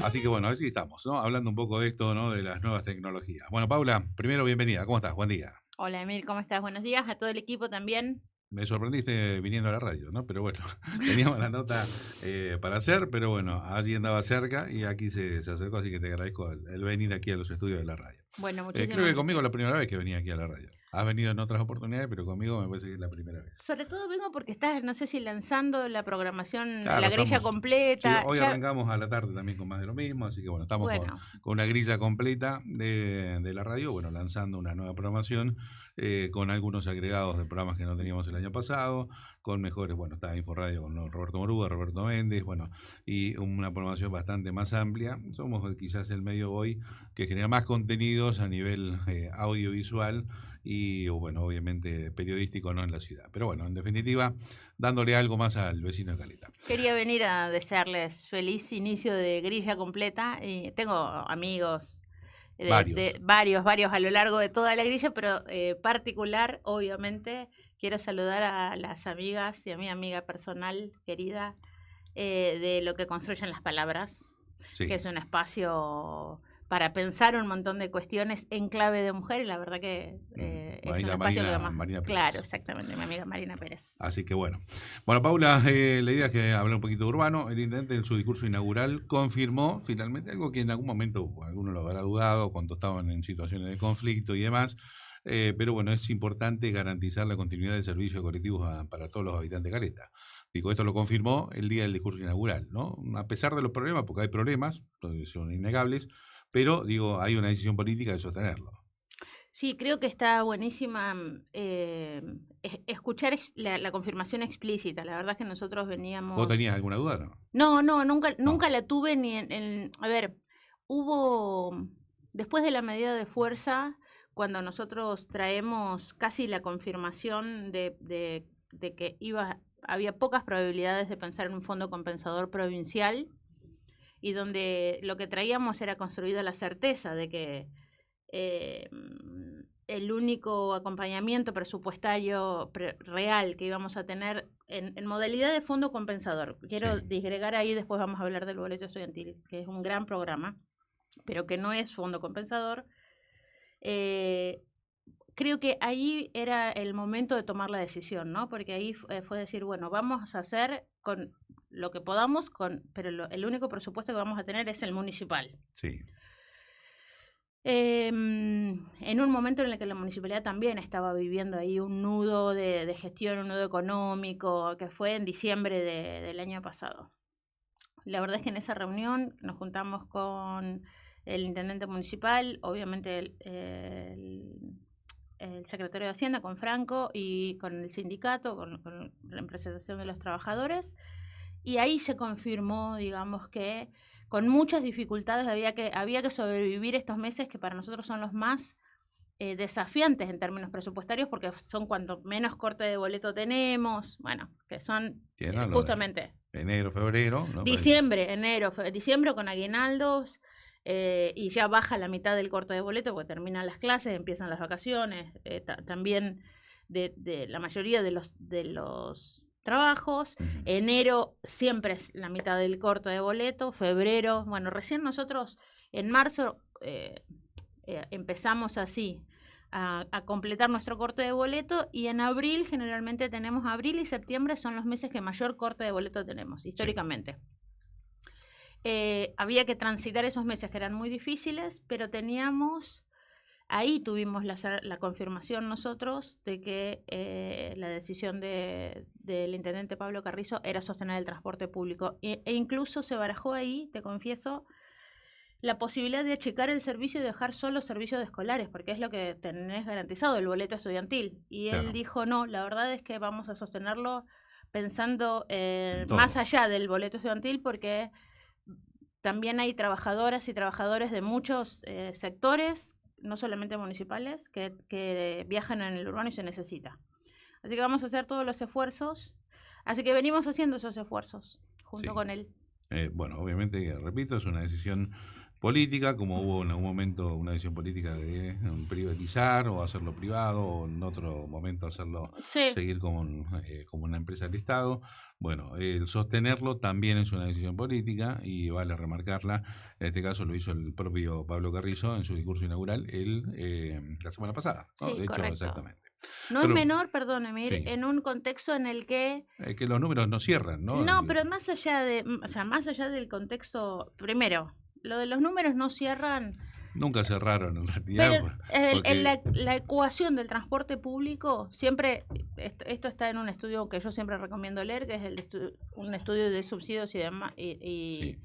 Así que bueno, así estamos, ¿no? Hablando un poco de esto, ¿no? De las nuevas tecnologías. Bueno, Paula, primero bienvenida. ¿Cómo estás? Buen día. Hola Emil, ¿cómo estás? Buenos días a todo el equipo también. Me sorprendiste viniendo a la radio, ¿no? Pero bueno, teníamos la nota para hacer, pero bueno, allí andaba cerca y aquí se acercó, así que te agradezco el venir aquí a los estudios de la radio. Bueno, Creo muchísimas que conmigo es la gracias. primera vez que venía aquí a la radio. Has venido en otras oportunidades, pero conmigo me parece que es la primera vez. Sobre todo vengo porque estás, no sé si lanzando la programación, Claro, la grilla estamos. Sí, completa. hoy Ya, arrancamos a la tarde también con más de lo mismo, así que bueno, estamos bueno, con una grilla completa de la radio, bueno, lanzando una nueva programación con algunos agregados de programas que no teníamos el año pasado, con mejores, bueno, está Inforadio con Roberto Moruga, Roberto Méndez, bueno, y una programación bastante más amplia. Somos quizás el medio hoy que genera más contenidos a nivel audiovisual y, bueno, obviamente periodístico, no en la ciudad. Pero bueno, en definitiva, dándole algo más al vecino de Caleta. quería venir a desearles feliz inicio de grilla completa. Y tengo amigos Varios. de varios a lo largo de toda la grilla, pero particular, obviamente, quiero saludar a las amigas y a mi amiga personal querida de Lo que construyen las palabras, que Sí. es un espacio para pensar un montón de cuestiones en clave de mujer y la verdad que es un Marina, espacio que Marina, además, Marina claro, Pérez. exactamente, mi amiga Marina Pérez. Así que bueno. Bueno, Paula, la idea es que hablar un poquito de urbano. El intendente en su discurso inaugural confirmó finalmente algo que en algún momento alguno lo habrá dudado cuando estaban en situaciones de conflicto y demás. Pero bueno, es importante garantizar la continuidad del servicio de colectivos para todos los habitantes de Caleta. Digo, esto lo confirmó el día del discurso inaugural, ¿no? A pesar de los problemas, porque hay problemas, son innegables, pero digo, hay una decisión política de sostenerlo. Sí, creo que está buenísima escuchar la confirmación explícita. La verdad es que nosotros ¿Vos veníamos. tenías alguna duda, no? No, nunca, No. nunca la tuve ni a ver, hubo, después de la medida de fuerza, cuando nosotros traemos casi la confirmación de que había pocas probabilidades de pensar en un fondo compensador provincial y donde lo que traíamos era construida la certeza de que eh, el único acompañamiento presupuestario real que íbamos a tener en modalidad de fondo compensador. Quiero Sí. disgregar ahí, después vamos a hablar del boleto estudiantil, que es un gran programa, pero que no es fondo compensador. Eh, Creo que ahí era el momento de tomar la decisión, ¿no? Porque ahí fue decir, bueno, vamos a hacer con lo que podamos, pero el único presupuesto que vamos a tener es el municipal. Sí. En un momento en el que la municipalidad también estaba viviendo ahí un nudo de gestión, un nudo económico, que fue en diciembre del año pasado. La verdad es que en esa reunión nos juntamos con el intendente municipal, obviamente el secretario de Hacienda, con Franco, y con el sindicato, con la representación de los trabajadores, y ahí se confirmó, digamos, que con muchas dificultades había que sobrevivir estos meses que para nosotros son los más desafiantes en términos presupuestarios porque son cuanto menos corte de boleto tenemos, bueno, que son Tienen lo de justamente enero, febrero, ¿no? diciembre con aguinaldos y ya baja la mitad del corte de boleto porque terminan las clases, empiezan las vacaciones, también de la mayoría de los trabajos. Ujú. Enero siempre es la mitad del corte de boleto, febrero, bueno, recién nosotros en marzo empezamos así a completar nuestro corte de boleto y en abril generalmente tenemos abril y septiembre son los meses que mayor corte de boleto tenemos Sí. históricamente. Había que transitar esos meses que eran muy difíciles, pero ahí tuvimos la confirmación nosotros de que la decisión del intendente Pablo Carrizo era sostener el transporte público e incluso se barajó ahí, te confieso, la posibilidad de achicar el servicio y dejar solo servicios de escolares, porque es lo que tenés garantizado, el boleto estudiantil. Y él Claro. dijo, no, la verdad es que vamos a sostenerlo pensando En más todos. allá del boleto estudiantil, porque también hay trabajadoras y trabajadores de muchos sectores, no solamente municipales, que viajan en el urbano y se necesita. Así que vamos a hacer todos los esfuerzos. Así que venimos haciendo esos esfuerzos junto Sí. con él. Bueno, obviamente, repito, es una decisión política, como hubo en algún momento una decisión política de privatizar o hacerlo privado, o en otro momento hacerlo Sí, seguir como una empresa del Estado. Bueno, el sostenerlo también es una decisión política y vale remarcarla. En este caso lo hizo el propio Pablo Carrizo en su discurso inaugural la semana pasada, ¿no? sí, De hecho, correcto. exactamente. No es Pero menor, perdón, Emir, sí, en un contexto en el que que los números no cierran, ¿no? no, pero más allá de, o sea, más allá del contexto, primero, lo de los números no cierran, Nunca cerraron en realidad, pero porque la ecuación del transporte público, siempre, esto está en un estudio que yo siempre recomiendo leer, que es un estudio de subsidios y demás, sí,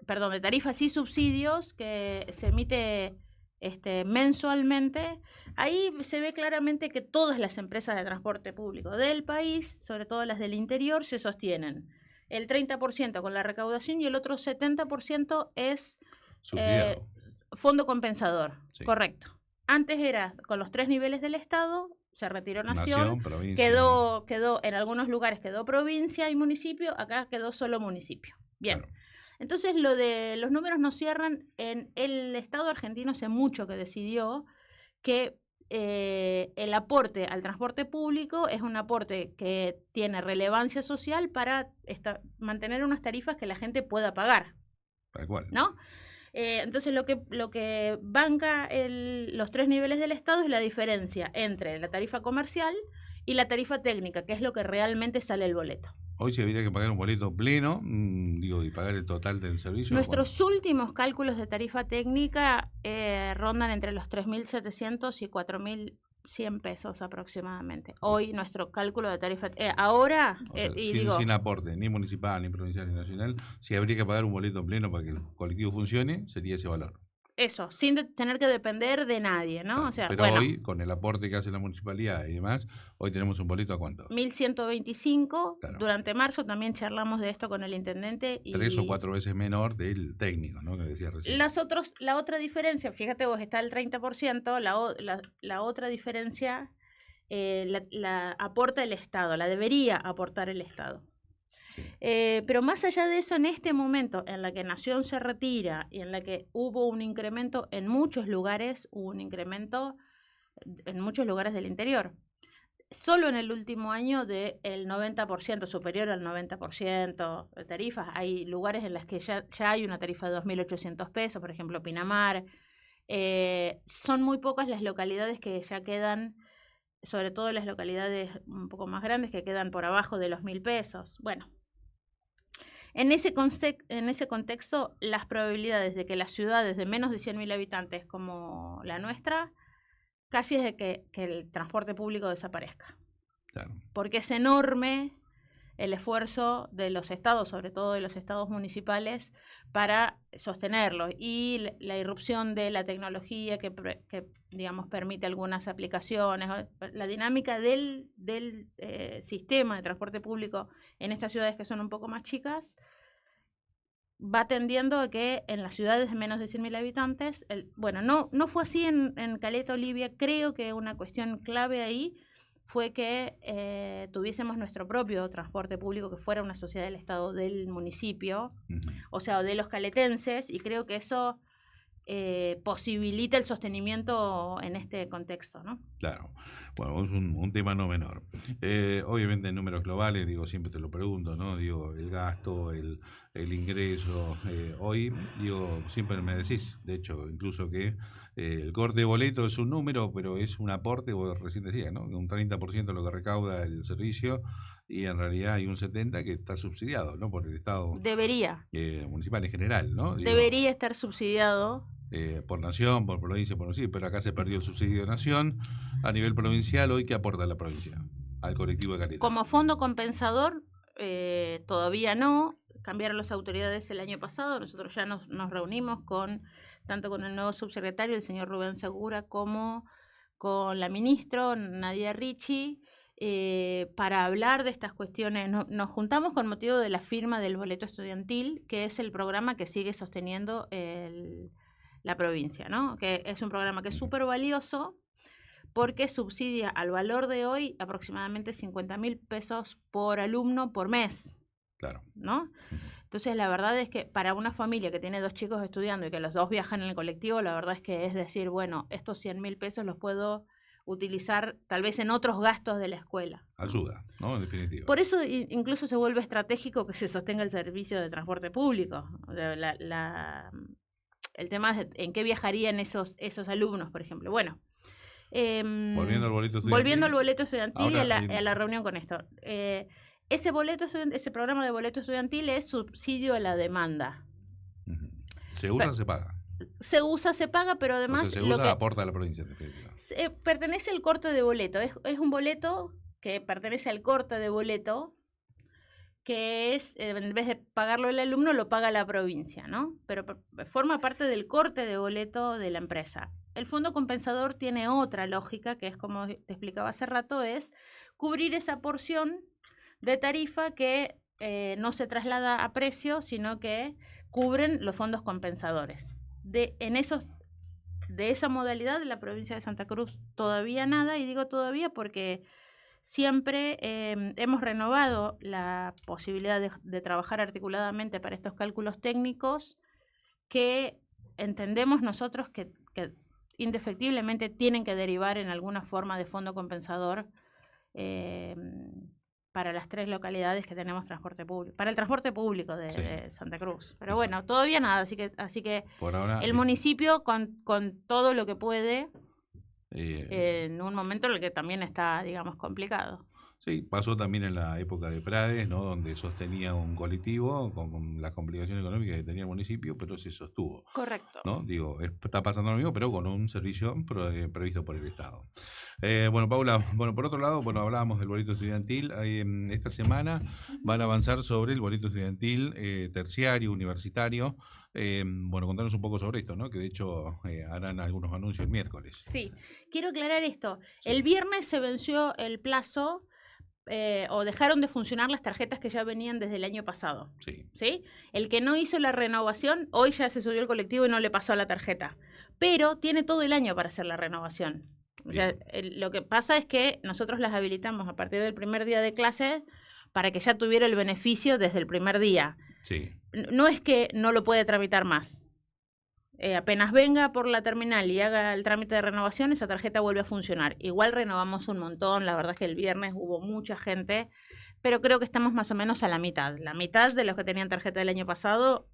perdón, de tarifas y subsidios que se emite mensualmente. Ahí se ve claramente que todas las empresas de transporte público del país, sobre todo las del interior, se sostienen. El 30% con la recaudación y el otro 70% es eh, subsidiado, fondo compensador, sí. correcto. Antes era con los 3 niveles del Estado, se retiró Nación, Nación, provincia, quedó en algunos lugares quedó provincia y municipio, acá quedó solo municipio. Bien. claro. Entonces, lo de los números no cierran. En el Estado argentino hace mucho que decidió que el aporte al transporte público es un aporte que tiene relevancia social para mantener unas tarifas que la gente pueda pagar, Tal cual. ¿no? Entonces, lo que banca los 3 niveles del Estado es la diferencia entre la tarifa comercial y la tarifa técnica, que es lo que realmente sale el boleto. Hoy se habría que pagar un boleto pleno, digo, y pagar el total del servicio. Bueno, Nuestros últimos cálculos de tarifa técnica rondan entre los 3.700 y 4.100 pesos aproximadamente. Hoy nuestro cálculo de tarifa... ahora, o sea, y sin, digo, sin aporte, ni municipal, ni provincial, ni nacional, si habría que pagar un boleto pleno para que el colectivo funcione, sería ese valor. eso, sin tener que depender de nadie, ¿no? O Claro. sea, Pero bueno, hoy, con el aporte que hace la municipalidad y demás, hoy tenemos un boleto a cuánto. 1.125. Claro. Durante marzo también charlamos de esto con el intendente 3 o y 4 veces menor del técnico, ¿no? Que decía recién. la otra diferencia, fíjate vos, está el 30%, la otra diferencia la aporta el Estado, la debería aportar el Estado. Sí. Pero más allá de eso, en este momento en la que Nación se retira y en la que hubo un incremento en muchos lugares, hubo un incremento en muchos lugares del interior. Solo en el último año del 90%, superior al 90% de tarifas. Hay lugares en los que ya hay una tarifa de 2.800 pesos, por ejemplo, Pinamar. Son muy pocas las localidades que ya quedan, sobre todo las localidades un poco más grandes, que quedan por abajo de los 1.000 pesos. Bueno, en ese contexto, las probabilidades de que las ciudades de menos de 100.000 habitantes como la nuestra, casi es de que el transporte público desaparezca. Claro. Porque es enorme el esfuerzo de los estados, sobre todo de los estados municipales, para sostenerlo. Y la irrupción de la tecnología que digamos, permite algunas aplicaciones, la dinámica del sistema de transporte público en estas ciudades que son un poco más chicas, va tendiendo a que en las ciudades de menos de 100.000 habitantes, bueno, no fue así en Caleta, Olivia. Creo que una cuestión clave ahí fue que tuviésemos nuestro propio transporte público, que fuera una sociedad del Estado del municipio, o sea, de los caletenses, y creo que eso posibilita el sostenimiento en este contexto, ¿no? Claro, bueno, es un tema no menor. Obviamente en números globales, digo, siempre te lo pregunto, ¿no? Digo, el gasto, el ingreso, hoy, digo, siempre me decís, de hecho, incluso que el corte de boleto es un número, pero es un aporte, vos recién decías, ¿no? Un 30% de lo que recauda el servicio y en realidad hay un 70% que está subsidiado, ¿no? Por el Estado Debería municipal en general, ¿no? Digo, estar subsidiado. por nación, por provincia, por municipio, pero acá se perdió el subsidio de nación. A nivel provincial, ¿hoy qué aporta la provincia al colectivo de Caleta? Como fondo compensador, todavía no. Cambiaron las autoridades el año pasado. Nosotros ya nos reunimos tanto con el nuevo subsecretario, el señor Rubén Segura, como con la ministra Nadia Ricci, para hablar de estas cuestiones. Nos juntamos con motivo de la firma del boleto estudiantil, que es el programa que sigue sosteniendo la provincia, ¿no? Que es un programa que es súper valioso porque subsidia al valor de hoy aproximadamente 50.000 pesos por alumno por mes. Claro. ¿no? Entonces, la verdad es que para una familia que tiene 2 chicos estudiando y que los 2 viajan en el colectivo, la verdad es que es decir, bueno, estos 100.000 pesos los puedo utilizar tal vez en otros gastos de la escuela, ¿no? Ayuda, ¿no? En definitiva. Por eso incluso se vuelve estratégico que se sostenga el servicio de transporte público. El tema es en qué viajarían esos alumnos, por ejemplo. Bueno, Volviendo al boleto estudiantil. volviendo al boleto estudiantil y Ahora, a la reunión con esto. Ese programa de boleto estudiantil es subsidio a la demanda. ¿Se usa o se paga? Se usa, se paga, pero además... O sea, se usa, aporta a la provincia, en definitiva. Pertenece al corte de boleto. Es un boleto que pertenece al corte de boleto, que es, en vez de pagarlo el alumno, lo paga la provincia, ¿no? Pero forma parte del corte de boleto de la empresa. El fondo compensador tiene otra lógica, que es como te explicaba hace rato, es cubrir esa porción de tarifa que no se traslada a precio, sino que cubren los fondos compensadores. De esa modalidad de la provincia de Santa Cruz todavía nada, y digo todavía porque siempre hemos renovado la posibilidad de trabajar articuladamente para estos cálculos técnicos que entendemos nosotros que indefectiblemente tienen que derivar en alguna forma de fondo compensador para las 3 localidades que tenemos transporte público, para el transporte público de Santa Cruz. Pero bueno, todavía nada, así que por ahora, el municipio con todo lo que puede en un momento en el que también está, digamos, complicado. Sí, pasó también en la época de Prades, ¿no? Donde sostenía un colectivo con las complicaciones económicas que tenía el municipio, pero se sostuvo. Correcto. ¿No? Digo, está pasando lo mismo, pero con un servicio previsto por el Estado. Bueno, Paula, por otro lado, hablábamos del boleto estudiantil. Esta semana van a avanzar sobre el boleto estudiantil terciario, universitario. Contanos un poco sobre esto, ¿no? Que de hecho harán algunos anuncios el miércoles. Sí, quiero aclarar esto. Sí. El viernes se venció el plazo o dejaron de funcionar las tarjetas que ya venían desde el año pasado. Sí. El que no hizo la renovación, hoy ya se subió al colectivo y no le pasó la tarjeta. Pero tiene todo el año para hacer la renovación. O sea, lo que pasa es que nosotros las habilitamos a partir del primer día de clase para que ya tuviera el beneficio desde el primer día. Sí. No es que no lo puede tramitar más. Apenas venga por la terminal y haga el trámite de renovación, esa tarjeta vuelve a funcionar. Igual renovamos un montón, la verdad es que el viernes hubo mucha gente, pero creo que estamos más o menos a la mitad. La mitad de los que tenían tarjeta del año pasado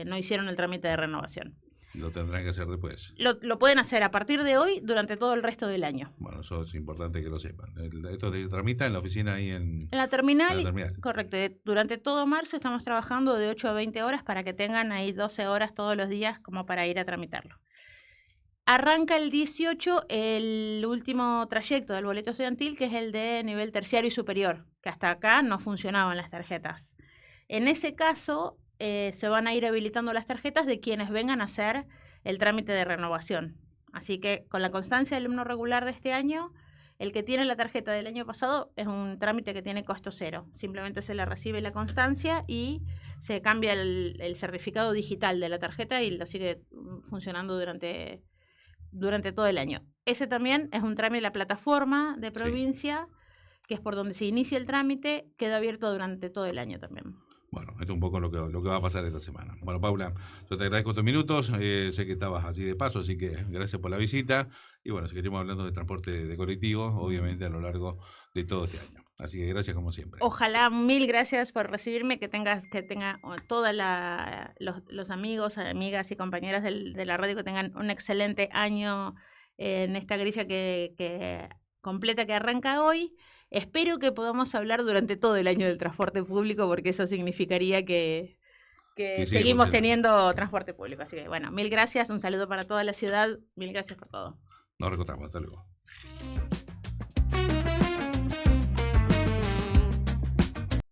no hicieron el trámite de renovación. Lo tendrán que hacer después. Lo pueden hacer a partir de hoy durante todo el resto del año. Bueno, eso es importante que lo sepan. Esto se tramita en la oficina ahí en la terminal. En la terminal. Correcto. Durante todo marzo estamos trabajando de 8 a 20 horas para que tengan ahí 12 horas todos los días como para ir a tramitarlo. Arranca el 18 el último trayecto del boleto estudiantil, que es el de nivel terciario y superior, que hasta acá no funcionaban las tarjetas. En ese caso, se van a ir habilitando las tarjetas de quienes vengan a hacer el trámite de renovación. Así que con la constancia del alumno regular de este año, el que tiene la tarjeta del año pasado es un trámite que tiene costo cero. Simplemente se le recibe la constancia y se cambia el certificado digital de la tarjeta y lo sigue funcionando durante todo el año. Ese también es un trámite de la plataforma de provincia, que es por donde se inicia el trámite, queda abierto durante todo el año también. Bueno, esto es un poco lo que va a pasar esta semana. Bueno, Paula, yo te agradezco estos minutos. Sé que estabas así de paso, así que gracias por la visita. Y bueno, seguiremos hablando de transporte de colectivos, obviamente a lo largo de todo este año. Así que gracias como siempre. Ojalá, 1000 gracias por recibirme, que tenga todos los amigos, amigas y compañeras de la radio que tengan un excelente año en esta grilla que completa que arranca hoy. Espero que podamos hablar durante todo el año del transporte público, porque eso significaría que seguimos teniendo transporte público. Así que bueno, 1000 gracias, un saludo para toda la ciudad, 1000 gracias por todo. Nos reencontramos, hasta luego.